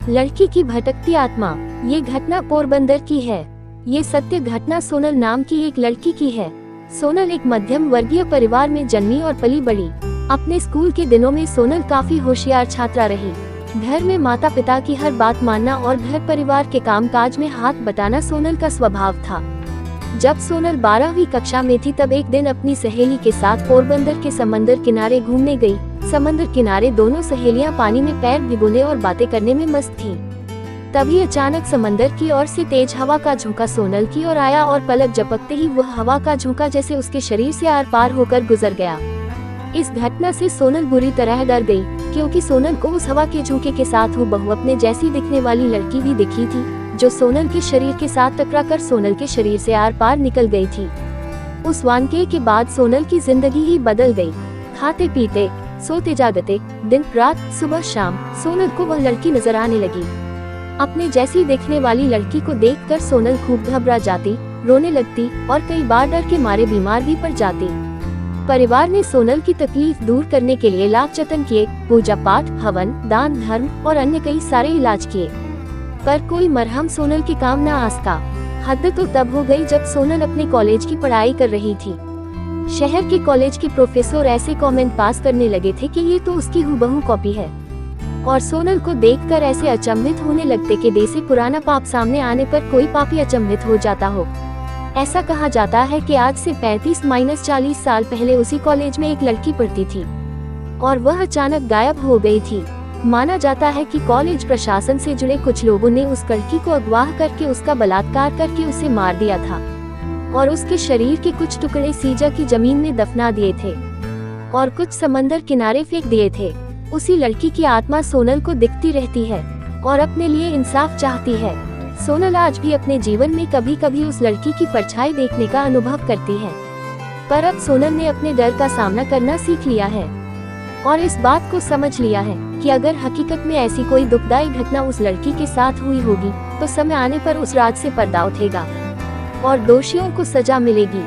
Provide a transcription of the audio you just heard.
लड़की की भटकती आत्मा। ये घटना पोरबंदर की है। ये सत्य घटना सोनल नाम की एक लड़की की है। सोनल एक मध्यम वर्गीय परिवार में जन्मी और पली बड़ी। अपने स्कूल के दिनों में सोनल काफी होशियार छात्रा रही। घर में माता पिता की हर बात मानना और घर परिवार के कामकाज में हाथ बटाना सोनल का स्वभाव था। जब सोनल 12वीं कक्षा में थी तब एक दिन अपनी सहेली के साथ पोरबंदर के समंदर किनारे घूमने गई। समंदर किनारे दोनों सहेलियां पानी में पैर भिगोने और बातें करने में मस्त थीं। तभी अचानक समंदर की ओर से तेज हवा का झोंका सोनल की ओर आया और पलक झपकते ही वह हवा का झोंका जैसे उसके शरीर से आर पार होकर गुजर गया। इस घटना से सोनल बुरी तरह डर गई, क्योंकि सोनल को उस हवा के झोंके के साथ हूबहू अपने जैसी दिखने वाली लड़की भी दिखी थी, जो सोनल के शरीर के साथ टकराकर सोनल के शरीर से आर पार निकल गई थी। उस वाकये के बाद सोनल की जिंदगी ही बदल गई। खाते पीते, सोते जागते, दिन रात, सुबह शाम सोनल को वह लड़की नजर आने लगी। अपने जैसी देखने वाली लड़की को देखकर सोनल खूब घबरा जाती, रोने लगती और कई बार डर के मारे बीमार भी पड़ जाती। परिवार ने सोनल की तकलीफ दूर करने के लिए लाख जतन किए, पूजा पाठ, हवन, दान धर्म और अन्य कई सारे इलाज किए, पर कोई मरहम सोनल के काम न आ सका। हद तो तब हो गई जब सोनल अपने कॉलेज की पढ़ाई कर रही थी। शहर के कॉलेज के प्रोफेसर ऐसे कमेंट पास करने लगे थे कि ये तो उसकी हूबहू कॉपी है, और सोनल को देखकर ऐसे अचंभित होने लगते कि देसे पुराना पाप सामने आने पर कोई पापी अचंभित हो जाता हो। ऐसा कहा जाता है कि आज से 35-40 साल पहले उसी कॉलेज में एक लड़की पढ़ती थी और वह अचानक गायब हो गई थी। माना जाता है कि कॉलेज प्रशासन से जुड़े कुछ लोगों ने उस लड़की को अगवा करके उसका बलात्कार करके उसे मार दिया था और उसके शरीर के कुछ टुकड़े सीजा की जमीन में दफना दिए थे और कुछ समंदर किनारे फेंक दिए थे। उसी लड़की की आत्मा सोनल को दिखती रहती है और अपने लिए इंसाफ चाहती है। सोनल आज भी अपने जीवन में कभी कभी उस लड़की की परछाई देखने का अनुभव करती है, पर अब सोनल ने अपने डर का सामना करना सीख लिया है और इस बात को समझ लिया है कि अगर हकीकत में ऐसी कोई दुखदाई घटना उस लड़की के साथ हुई होगी तो समय आने पर उस राज से पर्दा उठेगा और दोषियों को सजा मिलेगी।